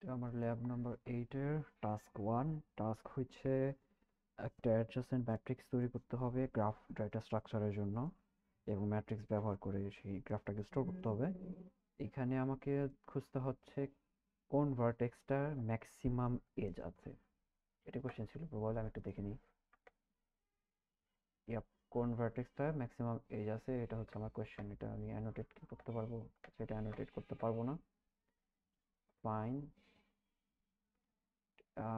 এটা আমার lab number 8 এর টাস্ক 1। টাস্ক হচ্ছে একটা অ্যাডজাসেন্ট ম্যাট্রিক্স তৈরি করতে হবে গ্রাফ ডেটা স্ট্রাকচারের জন্য, এবং ম্যাট্রিক্স ব্যবহার করে সেই গ্রাফটাকে স্টোর করতে হবে। এখানে আমাকে খুঁজতে হচ্ছে কোন ভার্টেক্সটার ম্যাক্সিমাম এজ আছে। এটা কোশ্চেন ছিল, বলে আমি একটু দেখে নিই। ইয়াপ, কোন ভার্টেক্সটার ম্যাক্সিমাম এজ আছে, এটা হচ্ছে আমার কোশ্চেন। এটা আমি অ্যানোটেট কি করতে পারবো? সেটা অ্যানোটেট করতে পারবো না। ফাইন।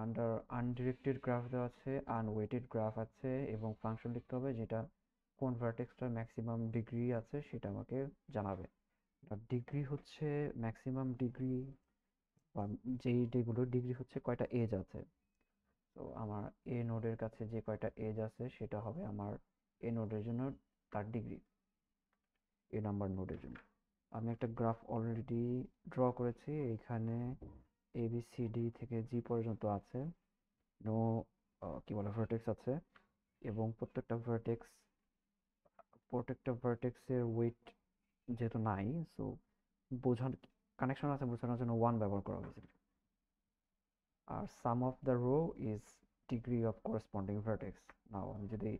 আন্ডার আনডিরেক্টেড গ্রাফ দেওয়া আছে, আনওয়েটেড গ্রাফ আছে, এবং ফাংশন লিখতে হবে যেটা কোন ভার্টেক্সটার ম্যাক্সিমাম ডিগ্রি আছে সেটা আমাকে জানাবে। ডিগ্রি হচ্ছে ম্যাক্সিমাম ডিগ্রি, বা যেই যেগুলো ডিগ্রি হচ্ছে কয়টা এজ আছে। তো আমার এ নোডের কাছে যে কয়টা এজ আছে সেটা হবে আমার এ নোডের জন্য তার ডিগ্রি, এ নাম্বার নোডের জন্য। আমি একটা গ্রাফ অলরেডি ড্র করেছি। এইখানে এ বি সি ডি থেকে জি পর্যন্ত আছে, নো কি বলে ভার্টেক্স আছে, এবং প্রত্যেকটা ভার্টেক্সের ওয়েট যেহেতু নাই, সো বোঝান কানেকশন আছে বোঝানোর জন্য 1 ব্যবহার করা হয়েছে। আর sum of the row is degree of corresponding vertex. Now আমি যদি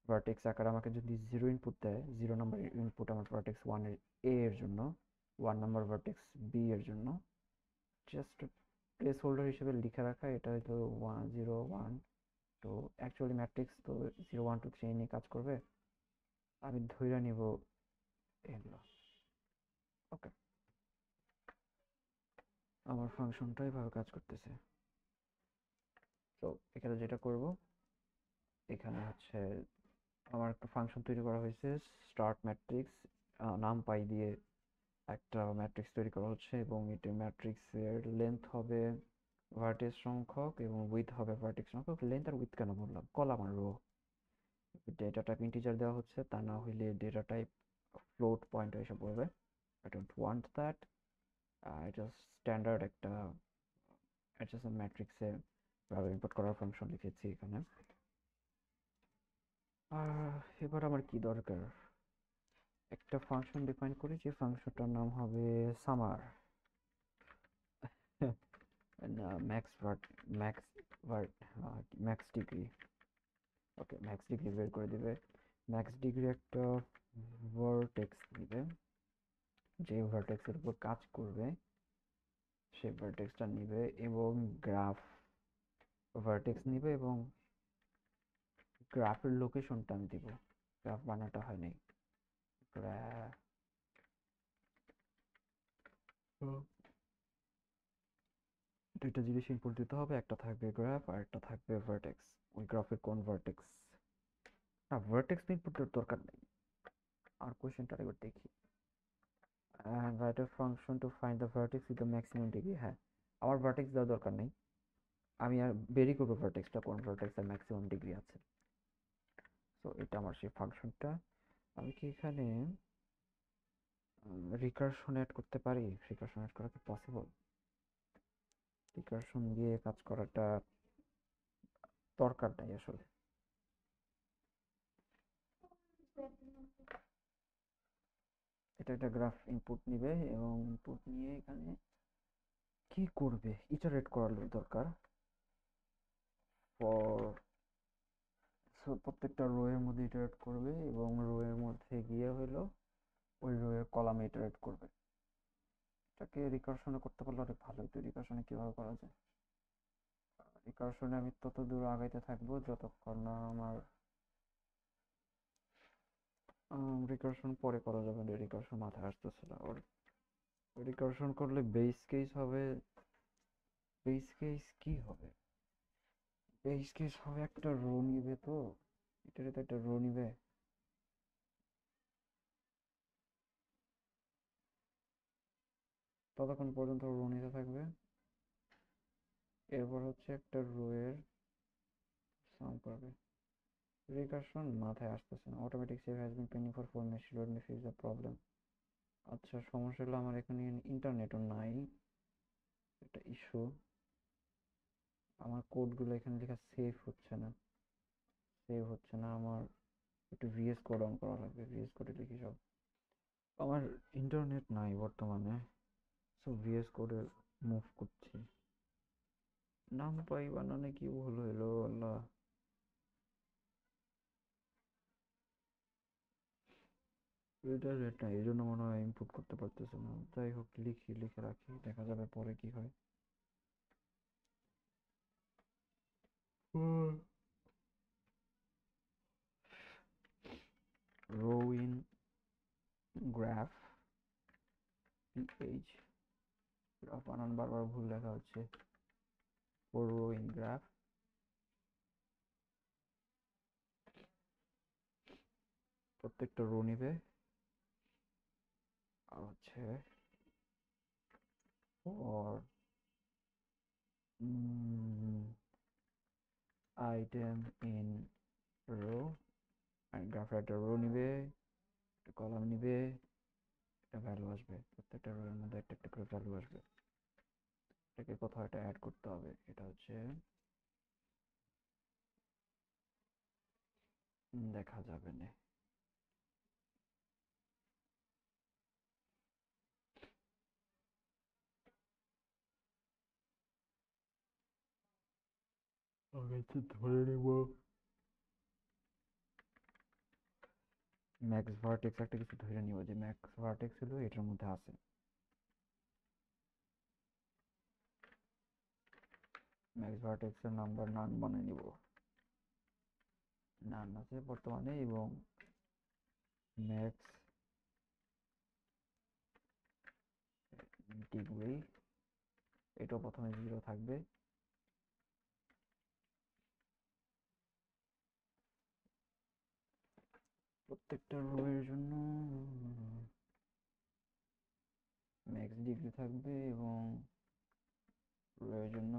ভার্টেক্স আকারে আমাকে যদি 0 ইনপুট দেয়, 0 নাম্বার ইনপুট আমার ভার্টেক্স 1 এর এ এর জন্য, 1 নাম্বার ভার্টেক্স বি এর জন্য, জাস্ট প্লেস হোল্ডার হিসেবে লিখে রাখা এটা হয়তো 1 0 1। তো অ্যাকচুয়ালি ম্যাট্রিক্স তো 0 1 2 3 নিয়ে কাজ করবে, আমি ধইরা নিব এগুলো। ওকে, আমার ফাংশনটা এভাবে কাজ করতেছে। তো এখানে যেটা করব, এখানে হচ্ছে আমার একটা ফাংশন তৈরি করা হয়েছে স্টার্ট ম্যাট্রিক্স, নাম পাই দিয়ে একটা ম্যাট্রিক্স তৈরি করা হচ্ছে, এবং এটি ম্যাট্রিক্সের লেন্থ হবে ভার্টেক্স সংখ্যক এবং উইথ হবে ভার্টেক্স সংখ্যক। লেন্থ আর উইথ কেন বললাম, কলাম আর রো। ডেটা টাইপ ইন্টিজার দেওয়া হচ্ছে, তা না হইলে ডেটা টাইপ ফ্লোট পয়েন্ট এসে পড়বে। I don't want that. এটা স্ট্যান্ডার্ড একটা অ্যাডজাসেন্ট ম্যাট্রিক্সে ইনপুট করার ফাংশন লিখেছি এখানে। আর এবার আমার কি দরকার, একটা ফাংশন ডিফাইন করি, যে ফাংশনটার নাম হবে সামার। না, ম্যাক্স ভার্ট ম্যাক্স ডিগ্রি। ওকে, ম্যাক্স ডিগ্রি বের করে দিবে। ম্যাক্স ডিগ্রি একটা ভার্টেক্স নিবে, যে ভার্টেক্সের উপর কাজ করবে সেই ভার্টেক্সটা নিবে, এবং গ্রাফ ভার্টেক্স নিবে, এবং গ্রাফের লোকেশনটা আমি দিব। গ্রাফ বানাটা হয় নাই, গ্রাফ। দুইটা জিনিস ইনপুট দিতে হবে, একটা থাকবে গ্রাফ আর একটা থাকবে ভার্টেক্স। ওই গ্রাফের কোন ভার্টেক্স, না ভার্টেক্স ইনপুটের দরকার নেই। আর কোশ্চেনটা একবার দেখি। and write a function to find the vertex with the maximum degree। হ্যাঁ, আমার ভার্টেক্স দেওয়ার দরকার নেই, আমি আর বেরি করবো ভার্টেক্সটা কোন ভার্টেক্সের ম্যাক্সিমাম ডিগ্রি আছে। সো এটা আমার সেই ফাংশনটা। আমি কি এখানে রিকারশন অ্যাড করতে পারি? রিকারশন অ্যাড করা কি পসিবল? রিকারশন দিয়ে কাজ করাটা দরকার নাই আসলে। এটা একটা গ্রাফ ইনপুট নিবে, এবং ইনপুট নিয়ে এখানে কি করবে, ইটারেট করার দরকার। ফর প্রত্যেকটা রো এর মধ্যে ইটারেট করবে, এবং রো এর মধ্যে গিয়ে হলো ওই রো এর কলামে ইটারেট করবে। এটাকে রিকারশনে করতে পারলে অনেক ভালো হতো। রিকারশনে কিভাবে করা যায়? রিকারশনে আমি তত দূর আগাইতে থাকবো যতক্ষণ না আমার রিকারশন পরে করা যাবে না, রিকারশন মাথায় আসতেছে না ওর। রিকারশন করলে বেস কেস হবে। বেস কেস কি হবে? বেস কেস হবে একটা রো নিবে, তো এটারে তো একটা রো নিবে, ততক্ষণ পর্যন্ত রো নিতে থাকবে। এরপর হচ্ছে একটা রো এর সাম করবে। রিকারশন মাথায় আসতেছে না। Automatic save has been pending for 4 minutes, load me fix the problem. আচ্ছা, সমস্যা হলো আমার এখানে ইন্টারনেটও নাই, একটা ইস্যু। আমার কোডগুলো এখানে লেখা সেভ হচ্ছে না আমার। একটু ভিএস কোড অন করা লাগবে, ভিএস কোডে লিখি সব। আমার ইন্টারনেট নাই বর্তমানে, সো ভিএস কোডে মুভ করছি। নামপাই বানানে কি ভুল হইলো আল্লাহ। এটা রেট না, এই জন্য মনে হয় ইনপুট করতে পারতেছে না। যাই হোক, লিখে রাখি, দেখা যাবে পরে কি হয়। Rho in graph pH, graph বানান বারবার ভুল লেখা হচ্ছে। ফর রো ইন গ্রাফ, প্রত্যেকটা রো নিবে, আর হচ্ছে ফর আইটেম ইন রো, আর গ্রাফের একটা রো নিবে, একটা কলাম নিবে, একটা ভ্যালু আসবে, প্রত্যেকটা রো এর মধ্যে একটা একটা করে ভ্যালু আসবে। এটাকে কোথাও একটা অ্যাড করতে হবে, এটা হচ্ছে দেখা যাবে না। আগে ধরে নেব ম্যাক্স ভার্টেক্স, একটা কিছু ধরে নিব যে ম্যাক্স ভার্টেক্স হলো এটার মধ্যে আছে। ম্যাক্স ভার্টেক্স এর নাম্বার নান বানিয়ে নিব, নান আছে বর্তমানে, এবং ম্যাক্স ডিগ্রি, এটাও প্রথমে 0 থাকবে। প্রত্যেকটা রো এর জন্য ম্যাক্স ডিগ্রি থাকবে, এবং রো এর জন্য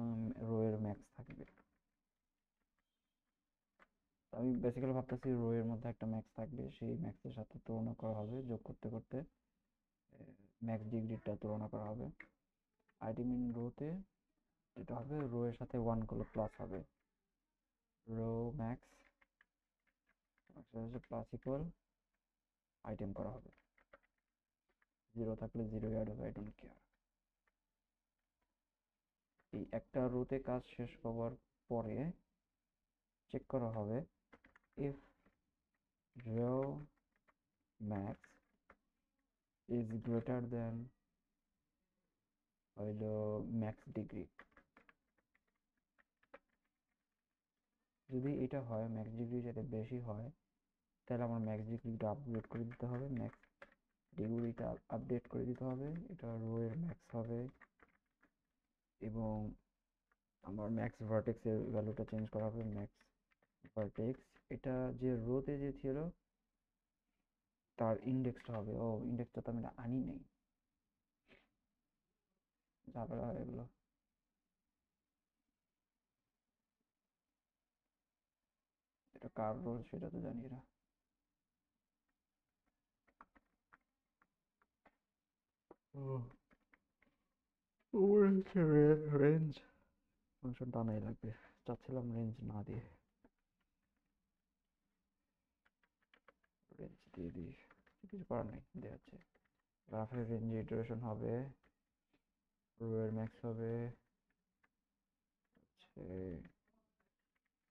রো এর ম্যাক্স থাকবে। আমি বেসিক্যালি ভাবতেছি রো এর মধ্যে একটা ম্যাক্স থাকবে, সেই ম্যাক্সের সাথে তুলনা করা হবে, যোগ করতে করতে ম্যাক্স ডিগ্রিটা তুলনা করা হবে। আইটেম ইন রোতে যেটা হবে, রো এর সাথে 1 করলে প্লাস হবে, row max plus equal item করা হবে, 0 থাকলে 0 অ্যাড হবে, আই ডোন্ট কেয়ার। এই একটা রোতে কাজ শেষ হওয়ার পরে চেক করা হবে if row max is greater then হইলো ম্যাক্স ডিগ্রি। যদি এটা হয়, ম্যাক্স ডিগ্রি যাতে বেশি হয়, তাহলে আমার ম্যাক্স ডিগ্রিটা আপডেট করে দিতে হবে, ম্যাক্স ডিগ্রিটা আপডেট করে দিতে হবে, এটা রো এর ম্যাক্স হবে, এবং আমার ম্যাক্স ভার্টেক্সের ভ্যালুটা চেঞ্জ করা হবে, ম্যাক্স ভার্টেক্স এটা যে রোতে যে ছিল তার ইন্ডেক্সটা হবে। ও, ইন্ডেক্সটা তো আমি আনি নাই, ঝামেলা হয়ে গেলো। এটা কার রো সেটা তো জানি না। রেঞ্জ ফাংশনটা আনাই লাগবে, চাচ্ছিলাম রেঞ্জ না দিয়ে রেঞ্জ দিয়ে দিই, কিছু করার নেই, দেওয়া হচ্ছে। গ্রাফের রেঞ্জ ইটারেশন হবে, রো এর ম্যাক্স হবে,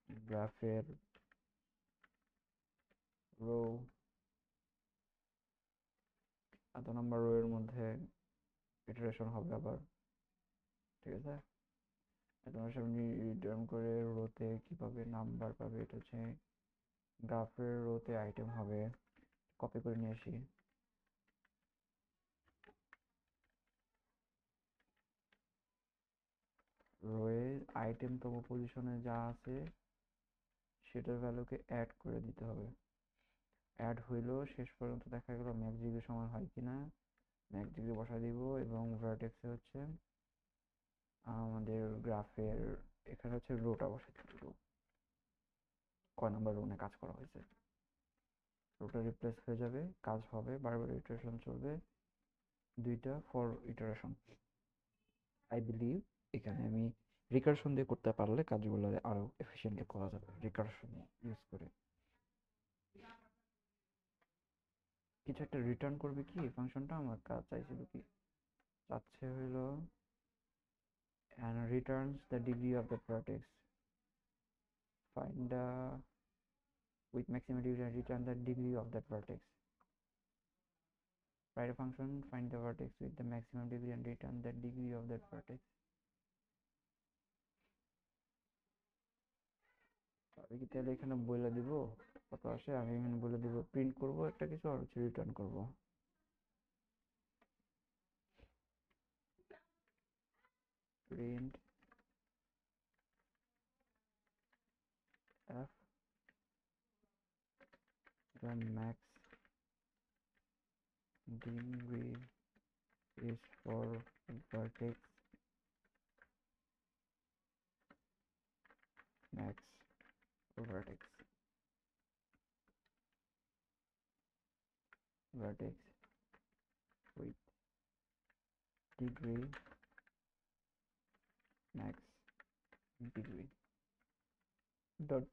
গ্রাফের রো এত নাম্বার রো এর মধ্যে ইটারেশন হবে আবার, ঠিক আছে। এত সামনে রিটার্ন করে রোতে কিভাবে নাম্বার পাবে, এটা হচ্ছে গ্রাফের রোতে আইটেম হবে, কপি করে নিয়ে আসি। রোয়ে আইটেম তম পজিশনে যা আছে সেটার ভ্যালুকে অ্যাড করে দিতে হবে। অ্যাড হইলো, শেষ পর্যন্ত দেখা গেল ম্যাক্স ডিগ্রি সমান হয় কিনা, ম্যাক্স ডিগ্রি বসাই দিব, এবং ভার্টেক্সে হচ্ছে আমাদের গ্রাফের এখানে হচ্ছে রোটা বসাই দিব, কয় নাম্বার রো নিয়ে কাজ করা হয়েছে, রোটা রিপ্লেস হয়ে যাবে, কাজ হবে, বারবার ইটারেশন চলবে, দুইটা ফর ইটারেশন। আই বিলিভ এখানে আমি রিকারশন দিয়ে করতে পারলে কাজগুলো আরো এফিশিয়েন্টলি করা যাবে রিকারশন ইউজ করে। কিছু একটা রিটার্ন করবে কি ফাংশনটা, আমার কাজ চাইছিল কি, চাচ্ছে হইলো and returns the degree of that vertex. Find the with maximum degree and return the degree of that vertex. Write a function, find the vertex with the maximum degree and return the degree of that vertex. আমি কি তাহলে এখানে বলে দিব কত আসে? আমি এখানে বলে দিব প্রিন্ট করব একটা কিছু আর হচ্ছে রিটার্ন করব। Print f the max degree is for vertex max vertex with degree max degree dot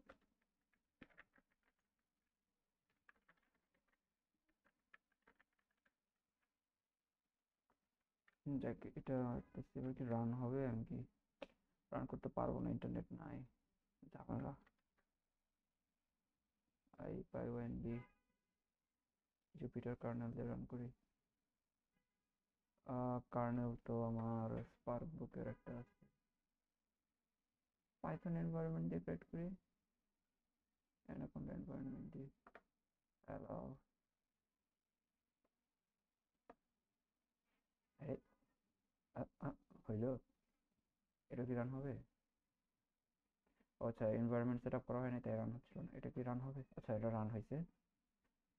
যাক এটা একটা সেভাবে কি রান হবে? আমি কি রান করতে পারবো না, ইন্টারনেট নাই, ঝামেলা। IPyNB জুপিটার কার্নেল দিয়ে রান করি। কার্নেল তো আমার স্পার্ক বুকের একটা আছে, পাইথন এনভায়রনমেন্ট দিয়ে ক্রিয়েট করি, অ্যানাকোন্ডা এনভায়রনমেন্ট দিয়ে অ্যালাউ। হইলো, এটা কি রান হবে? আচ্ছা, এনভায়রনমেন্ট সেট আপ করা হয়নি তাই রান হচ্ছিল না। এটা কি রান হবে? আচ্ছা, এটা রান হয়েছে,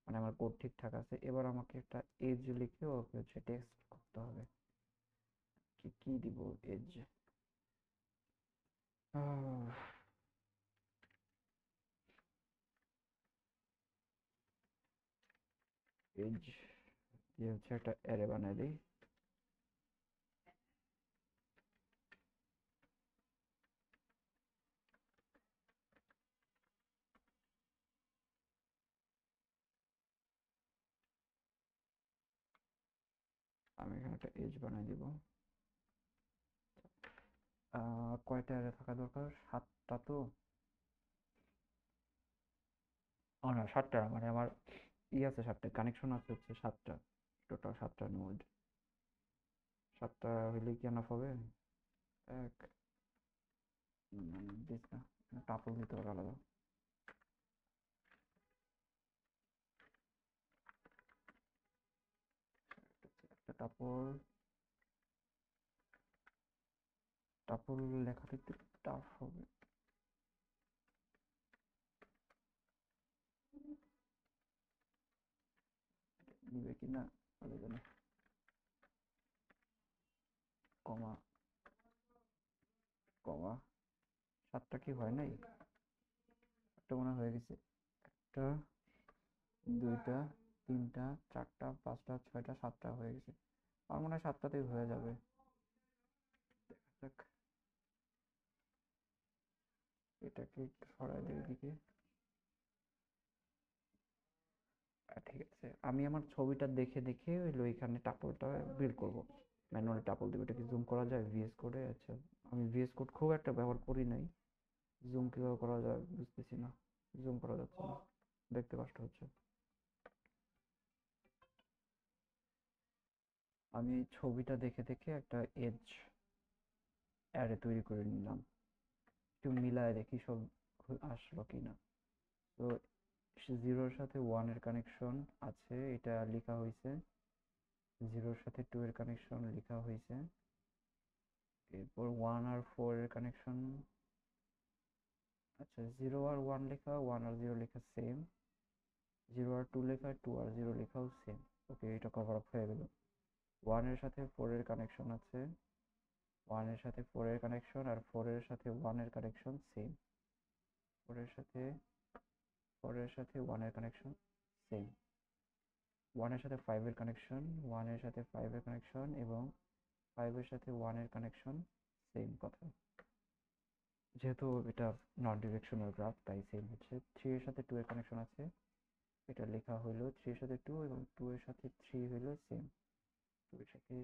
মানে আমার কোড ঠিকঠাক আছে। এবার আমাকে একটা এজ লিখে ওকে হচ্ছে টেক্সট করতে হবে। কি দিব এজ? এজ দিয়ে হচ্ছে একটা অ্যারে বানাই দিই। আমি এখানে একটা এজ বানাই দিব। কয়টা অ্যারে থাকা দরকার? 7টা তো? না, 7টা, মানে আমার আছে 7টা, কানেকশন আছে হচ্ছে 7টা, টোটাল 7টা নোড। 7টা হইলে কি এনাফ হবে? এক দিস না, টাপল দিতে হবে আলাদা। একটা টাপল লেখাটা একটু টাফ হবে। নিবে কিনা জানি। কমা কমা 7টা কি হয় নাই? একটা মনে হয়ে গেছে। একটা, দুইটা, তিনটা, 4টা, 5টা, 6টা, 7টা হয়ে গেছে। আমার মনে হয় 7টাতেই হয়ে যাবে। দেখা যাক, এটাকে একটু সরাই দিই এদিকে। ঠিক আছে, আমি আমার ছবিটা দেখে দেখে হইলো এখানে টাপলটা বিল্ড করব। ম্যানুয়ালি টাপল দেবো। এটা কি জুম করা যায় ভিএস কোডে? আচ্ছা, আমি ভিএস কোড খুব একটা ব্যবহার করি নাই, জুম কিভাবে করা যায় বুঝতেছি না। জুম করা যাচ্ছে না, দেখতে কষ্ট হচ্ছে। আমি ছবিটা দেখে দেখে একটা এজ অ্যারে তৈরি করে নিলাম, একটু মিলায় দেখি সব আসলো কিনা। তো 0-এর সাথে 1-এর কানেকশন আছে, এটা লেখা হয়েছে। 0-এর সাথে 2-এর কানেকশন লেখা হয়েছে। এরপর 1 আর 4-এর কানেকশন। আচ্ছা, 0 আর 1 লেখা, 1 আর 0 লেখা সেম। 0 আর 2 লেখা, 2 আর 0 লেখাও সেম। ওকে, এটা কভার আপ হয়ে গেল। 1-এর সাথে 4-এর কানেকশন আছে, 1-এর সাথে 4-এর কানেকশন, আর 4-এর সাথে 1-এর কানেকশন সেম। 4-এর সাথে 1-এর কানেকশন সেম। 1-এর সাথে 5-এর কানেকশন, 1-এর সাথে 5-এর কানেকশন, এবং 5-এর সাথে 1-এর কানেকশন সেম কথা। যেহেতু এটা নন ডিরেকশনাল গ্রাফ তাই সেম হচ্ছে। 3-এর সাথে 2-এর কানেকশন আছে, এটা লেখা হইলো 3-এর সাথে 2, এবং 2-এর সাথে 3 হইলো সেম। 2-এর সাথে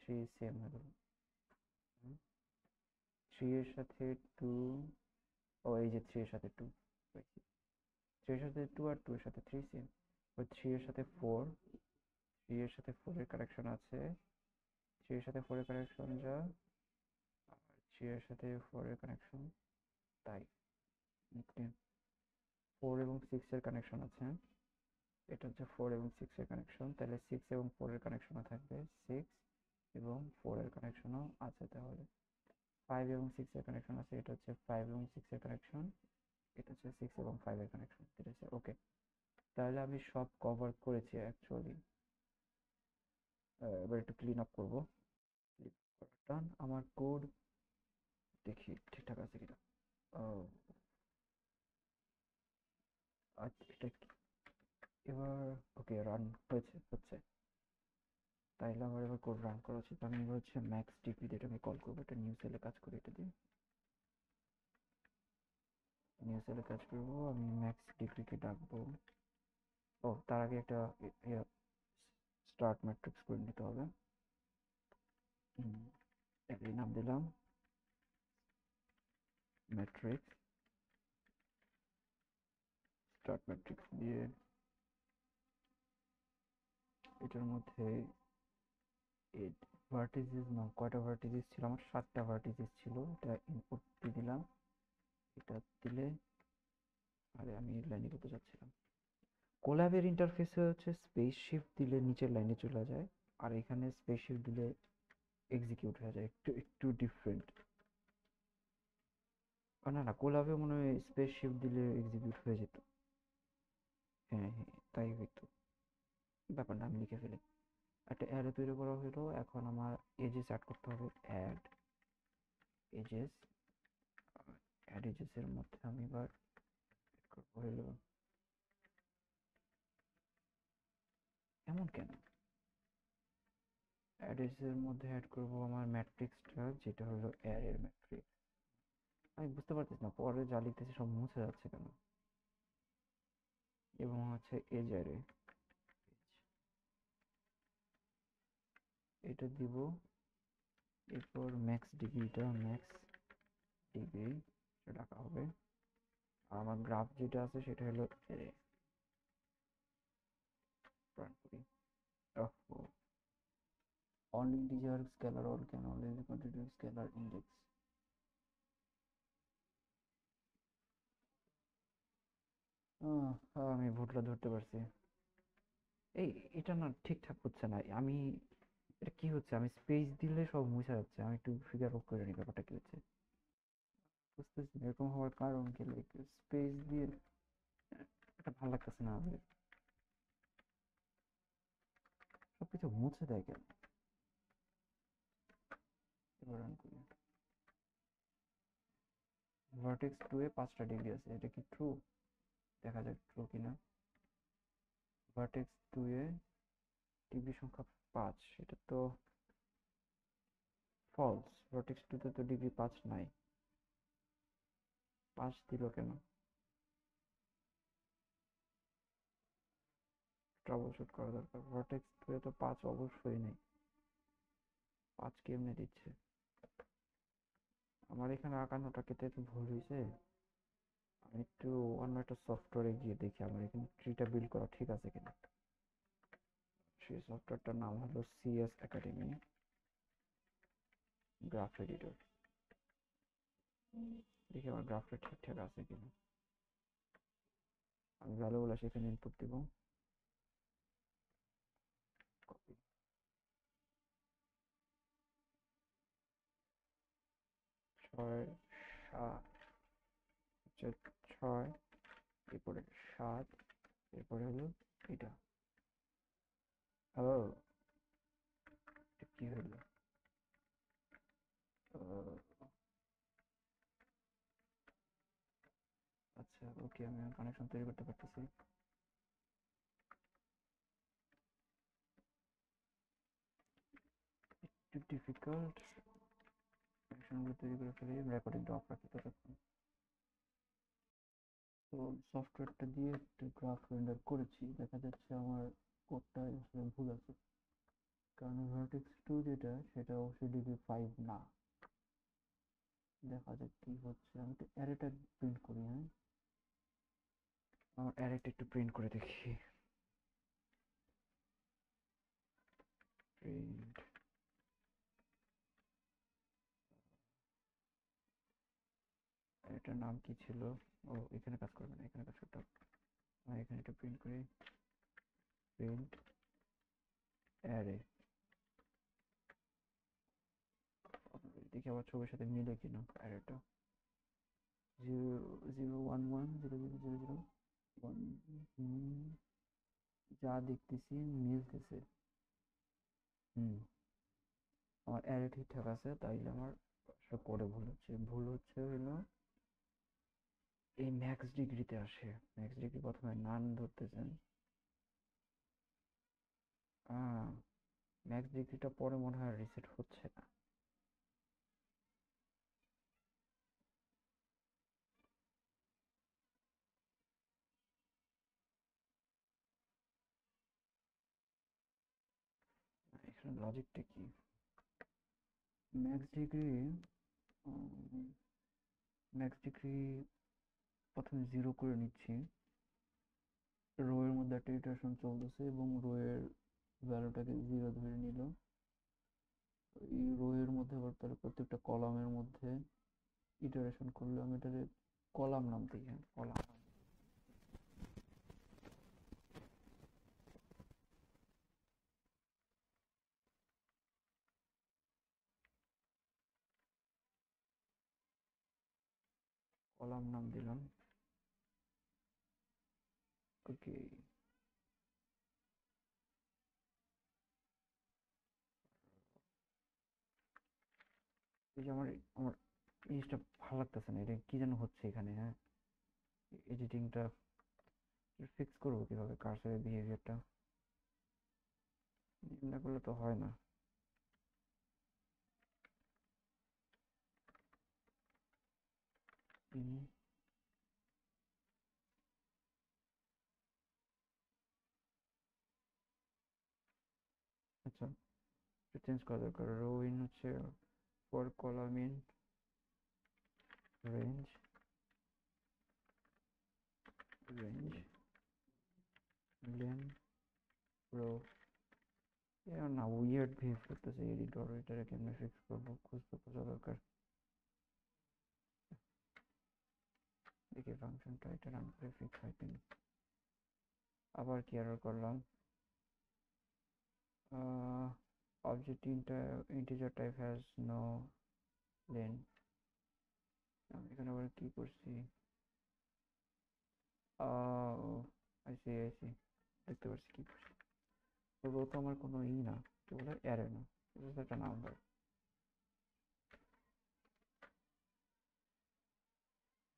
3 সেম হলো। থ্রি এর সাথে টু, ও এই যে থ্রি এর সাথে টু, থ্রি এর সাথে টু আর টু এর সাথে থ্রি সেম। ওই থ্রি এর সাথে ফোর, থ্রি এর সাথে ফোর এর কানেকশন আছে, থ্রি এর সাথে ফোর এর কানেকশন যা, আর থ্রি এর সাথে ফোর এর কানেকশন তাই। ফোর এবং সিক্স এর কানেকশন আছে, এটা হচ্ছে ফোর এবং সিক্স এর কানেকশন, তাহলে সিক্স এবং ফোর এর কানেকশনও থাকবে, সিক্স এবং ফোর এর কানেকশনও আছে। তাহলে ফাইভ এবং সিক্স এর কানেকশন আছে, এটা হচ্ছে ফাইভ এবং সিক্স এর কানেকশন, এটা হচ্ছে সিক্স এবং ফাইভ এর কানেকশন, ঠিক আছে ওকে। তাহলে আমি সব কভার করেছি অ্যাকচুয়ালি। এবার একটু ক্লিন আপ করবো। ডান, আমার কোড দেখি ঠিকঠাক আছে কিনা। আচ্ছা এটা এবার ওকে রান হচ্ছে। তাইলে আমার এবার কোড রান করা উচিত। আমি এবার হচ্ছে ম্যাক্স ডিপি যেটা আমি কল করবো, এটা নিউ সেলে কাজ করে, এটা দিয়ে নিউ সেলে কাজ করবো। আমি ম্যাক্স ডিগ্রিকে ডাকবো। ও তার আগে একটা স্টার্ট ম্যাট্রিক্স করে নিতে হবে। এটাই নাম দিলাম ম্যাট্রিক্স, স্টার্ট ম্যাট্রিক্স দিয়ে এটার মধ্যে ভার্টিসেস না, কয়টা ভার্টিসেস ছিল আমার, সাতটা ভার্টিসেস ছিল, এটা ইনপুট দিয়ে দিলাম। এটা দিলে, আরে আমি এই লাইনে করতে চাচ্ছিলাম। কোল্যাবের ইন্টারফেসে হচ্ছে স্পেস শিফট দিলে নিচের লাইনে চলে যায়, আর এখানে স্পেস শিফট দিলে এক্সিকিউট হয়ে যায়, একটু একটু ডিফারেন্ট। না না, কোল্যাবে মনে হয় স্পেস শিফট দিলে এক্সিকিউট হয়ে যেত। হ্যাঁ হ্যাঁ, তাই হয়তো, ব্যাপার না, আমি লিখে ফেলি। একটা অ্যারে তৈরি করা হলো, এখন আমার এজেস অ্যাড করতে হবে। অ্যাড এজেস, অ্যাড এজেসের মধ্যে আমি এবার করবো হলো, এমন কেন, অ্যাড এজেসের মধ্যে অ্যাড করবো আমার ম্যাট্রিক্সটা, যেটা হলো অ্যারের ম্যাট্রিক্স। আমি বুঝতে পারতেছি না পরে যা লিখতেছি সব মুছে যাচ্ছে কেন। এবং হচ্ছে এজ অ্যারে, এটা দিব। এরপর ম্যাক্স ডিগ্রিটা, ম্যাক্স ডিগ্রি রাখা হবে। আর আমার গ্রাফ যেটা আছে সেটা হলো অ্যারে। রান করি। all integer scalar all can always be considered scalar index. আমি ভুলটা ধরতে পারছি। এই এটা না ঠিকঠাক হচ্ছে না, আমি এটা কি হচ্ছে, আমি স্পেস দিলে সব মুছে যাচ্ছে। আমি একটু ফিগার আউট করে নিই ব্যাপারটা কি হচ্ছে। বুঝতেছি না এরকম হওয়ার কারণ কি, লাইক স্পেস দিয়ে এটা ভালো লাগতেছে না আমাদের, সবকিছু মুছে দেয় কেন। এবার রান করি। ভার্টেক্স 2 এ 5টা ডিগ্রি আছে, এটা কি ট্রু? দেখা যাক ট্রু কিনা। ভার্টেক্স 2 এ ডিগ্রি সংখ্যা 5, এটা তো ফলস। ভার্টেক্স 2 তে তো ডিগ্রি 5 নাই, 5 দিল কেন? ট্রাবল শুট করা দরকার। ভার্টেক্স 2 এ তো 5 অবশ্যই নেই, 5 কেমনে দিচ্ছে? আমার এখানে আঁকানোটা কেটে তো ভুল হয়েছে। আমি একটু অন্য একটা সফটওয়্যারে গিয়ে দেখি আমার এখানে ট্রিটা বিল্ড করা ঠিক আছে কিনা। সেই সফটওয়্যারটার নাম হলো সিএস একাডেমি গ্রাফ এডিটর। দেখি আমার গ্রাফটা ঠিকঠাক আছে কিনা। আমি ভ্যালুগুলো সেখানে ইনপুট দিব। কপি, 6 7 6, এরপরে 7, এরপরে হলো এটা। ও কি হলো? আচ্ছা ওকে, আমি কানেকশন তৈরি করতে পারতেছি। একটু ডিফিকাল্ট, কানেকশনগুলো তৈরি করে ফেলি, রেকর্ডিংটা অফ রাখি ততক্ষণ। তো সফটওয়্যারটা দিয়ে একটু গ্রাফ রেন্ডার করেছি, দেখা যাচ্ছে আমার কোডটা আসলে ভুল আছে। কারণ ভার্টেক্স 2 যেটা, সেটা অবশ্যই ডিগ্রি 5 না। দেখা যাক কি হচ্ছে। আমি তো অ্যারেটা প্রিন্ট করি। হ্যাঁ, আমার অ্যারেটা একটু প্রিন্ট করে দেখি। প্রিন্ট এটার নাম কি ছিল? ও, এখানে কাজ করবে না, এখানে কাজ করতে হবে। এখানে একটা প্রিন্ট করি, প্রিন্ট অ্যারে। দেখি আবার ছবির সাথে মিলে কিনা অ্যারেটা। 0 0 1 1 0 0 0 0 1। যা দেখতেছি মিলতেছে। হুম, আমার অ্যারে ঠিকঠাক আছে, তাইলে আমার কোডে ভুল হচ্ছে হলো এই ম্যাক্স ডিগ্রিতে আসে। ম্যাক্স ডিগ্রি প্রথমে নান ধরতেছেন। ম্যাক্স ডিগ্রিটা পরে মনে হয় রিসেট হচ্ছে না। এখানে লজিকটা কি? ম্যাক্স ডিগ্রি ম্যাক্স ডিগ্রি প্রথমে 0 করে নিচ্ছি। রো এর মধ্যে একটা ইটারেশন চলতেছে এবং রো এর ভ্যালুটাকে 0 ধরে নিল। এই রো এর মধ্যে আবার তাহলে প্রত্যেকটা কলামের মধ্যে ইটারেশন করলে আমি এটাকে কলাম নাম দিই। হ্যাঁ, কলাম নাম দিলাম। ওকে, এই যে আমার আমার জিনিসটা ভালো লাগতেছে না, এটা কি যেন হচ্ছে এখানে। হ্যাঁ, এডিটিংটা ফিক্স করবো কিভাবে? কার্সরের বিহেভিয়ারটা না করলে তো হয় না। আচ্ছা, চেঞ্জ করা দরকার। রো ইন হচ্ছে for column in range range len row. না, উইয়ার্ড বিহেভ করতেছে এডিটর, এটাকে কেমনে ফিক্স করবো? খোঁজা দরকার। দেখি ফাংশনটা এটা রান করে ফিক্স হয় কিনা। আবার কি এরর করলাম? Object integer type has no len. আমি এখানে আবার কি করছি? আইসি দেখতে পাচ্ছি কি করছি। তবে ও তো আমার কোনো না, কি বলে, অ্যারে না, একটা number.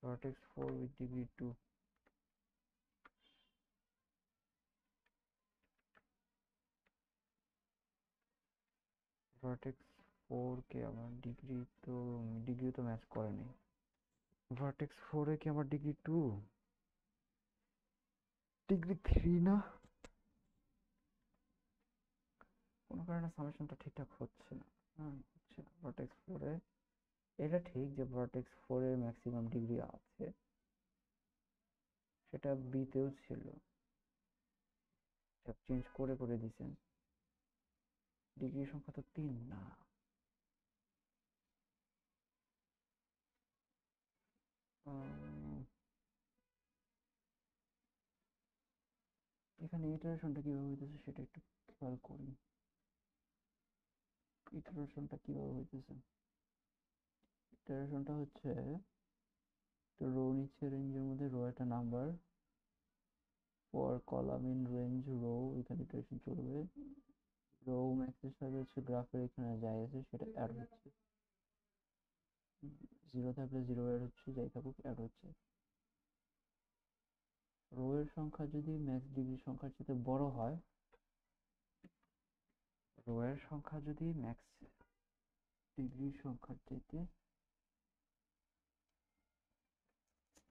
vertex 4 with degree 2। vertex 4 কে আমার ডিগ্রি তো ম্যাচ করে নাই। vertex 4 এ কি আমার ডিগ্রি 2, ডিগ্রি 3 না? কোনো কারণে সামেশনটা ঠিকঠাক হচ্ছে না। হচ্ছে না vertex 4 এ। এটা ঠিক যে vertex 4 এর ম্যাক্সিমাম ডিগ্রি আছে, সেটা বিতেও ছিল, চেঞ্জ করে দিছেন। ডিগ্রি সংখ্যা তো 3 না। এখানে ইটারেশনটা কিভাবে হইতেছে সেটা একটু খেয়াল করি। ইটারেশনটা কিভাবে হইতেছে? ইটারেশনটা হচ্ছে, তো রো নিচ্ছে, রেঞ্জের মধ্যে রো একটা number, for column in range row, এখানে ইটারেশন চলবে। রো ম্যাক্সের সাথে হচ্ছে গ্রাফের এখানে যাই আছে সেটা অ্যাড হচ্ছে। 0 থাকলে 0 অ্যাড হচ্ছে, যাই থাকুক অ্যাড হচ্ছে। রো এর সংখ্যা যদি ম্যাক্স ডিগ্রি সংখ্যার সাথে বড় হয়, রো এর সংখ্যা যদি ম্যাক্স ডিগ্রি সংখ্যার চাইতে,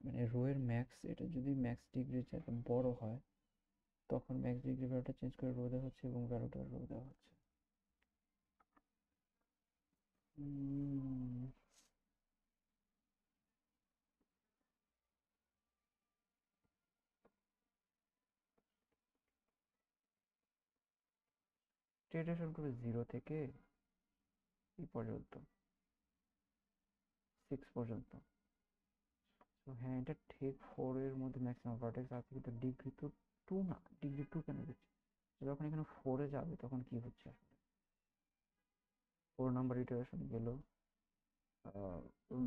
মানে রো এর ম্যাক্স, এটা যদি ম্যাক্স ডিগ্রির চাইতে বড় হয়, তখন ম্যাক্স ডিগ্রি ভ্যালুটা চেঞ্জ করে রো দেওয়া হচ্ছে এবং ভ্যালুটা রো দেওয়া হচ্ছে। ইটারেশন করবে 0 থেকে এই পর্যন্ত 6 পর্যন্ত। তো হ্যাঁ, এটা ঠিক 4 এর মধ্যে ম্যাক্সিমাম ভার্টেক্স আছে, কিন্তু ডিগ্রি তো 2 না, ডিগ্রি 2 কেন দিচ্ছে? যখন এখানে 4 এ যাবে তখন কি হচ্ছে আসলে? 4 নাম্বার ইটারেশন গেল,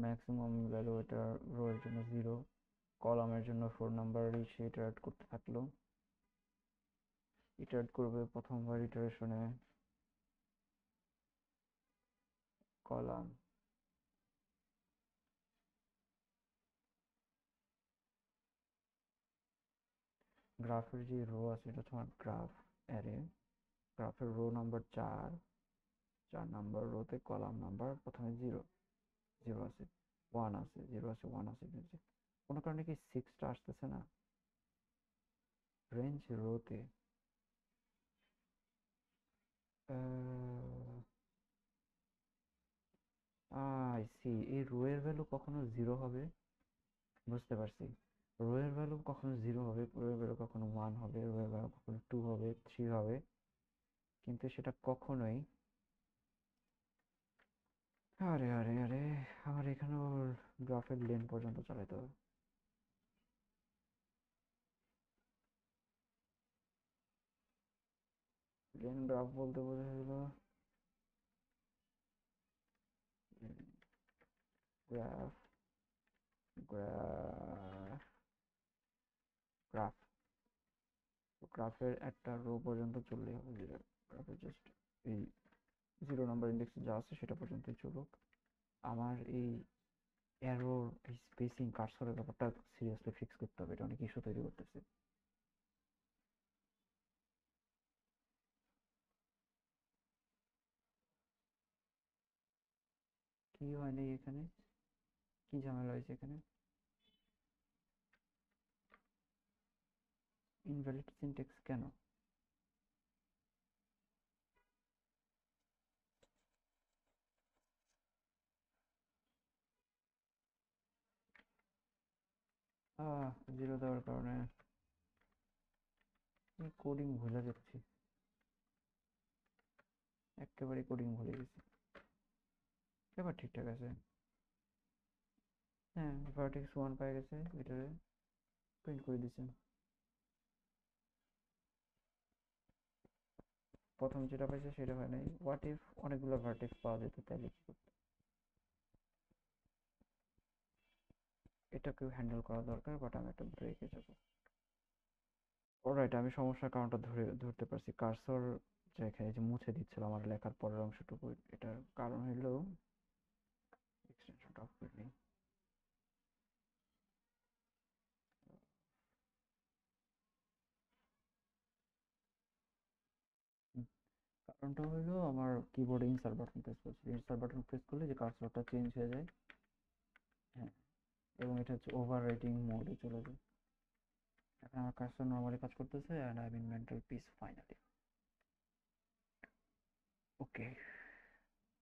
ম্যাক্সিমাম ভ্যালু এটা রো এর জন্য 0, কলামের জন্য 4 নাম্বারই সে ইটারেট করতে থাকলো। ইটারেট করবে প্রথমবার ইটারেশনে কলাম, গ্রাফের যে রো আছে এটা তোমার গ্রাফ অ্যারে, গ্রাফের রো নাম্বার 4, 4 নাম্বার রোতে কলাম নাম্বার প্রথমে 0, 0 আছে, 1 আছে, 0 আছে, 1 আছে, কিন্তু কোনো কারণে কি 6টা আসতেছে না রেঞ্জ রোতে? আই সি, এই রো এর ভ্যালু কখনো 0 হবে, বুঝতে পারছি। রো এর ভ্যালু কখনো 0 হবে, রো এর ভ্যালু কখনো 1 হবে, রো এর ভ্যালু কখনো 2 হবে, 3 হবে, কিন্তু সেটা কখনোই, আরে আরে আরে, আমার এখানেও গ্রাফের লেন পর্যন্ত চালাতে হবে। লেন গ্রাফ বলতে বোঝা গেল গ্রাফ, গ্রাফ, গ্রাফ, গ্রাফের একটা রো পর্যন্ত চললেই হবে, যেটা গ্রাফের জাস্ট এই 0 নাম্বার ইন্ডেক্সে যা আছে সেটা পর্যন্তই চলুক। আমার এই এরর, এই স্পেসিং, কার্সরের ব্যাপারটা সিরিয়াসলি ফিক্স করতে হবে, এটা অনেক ইস্যু তৈরি করতেছে। কি হয়নি এখানে? কি ঝামেলা হয়েছে এখানে? ইনভ্যালিড সিনট্যাক্স কেন? আহ 0 দেওয়ার কারণে কোডিং ভুলে যাচ্ছি, একেবারে কোডিং ভুলে গেছি। এবার ঠিকঠাক আছে। হ্যাঁ, ভার্টেক্স 1 পাই গেছে, এটারে প্রিন্ট করে দিছে। প্রথম যেটা পাইছে সেটা হয় নাই, হোয়াট ইফ অনেকগুলো ভার্টেক্স পাওয়া যেত তাহলে কি করতো? এটাকেও হ্যান্ডেল করা দরকার, বাট আমি একটা ব্রেকে যাবো। অলরাইট, আমি সমস্যার কারণটা ধরতে পারছি। কার্সর যেখানে যে মুছে দিচ্ছিল আমার লেখার পরের অংশটুকু, এটার কারণ হলো এক্সটেনশনটা অফ করে নিই। কারণটা হলো আমার কিবোর্ডে ইনসার্ট বাটন প্রেস করছি, ইনসার্ট বাটন প্রেস করলে যে কার্সরটা চেঞ্জ হয়ে যায়। হ্যাঁ, এবং এটা হচ্ছে ওভার রাইটিং মোডে চলে যায়। এখন আমার কার্সর নর্মালি কাজ করতেছে, and I mean mental peace finally. Okay.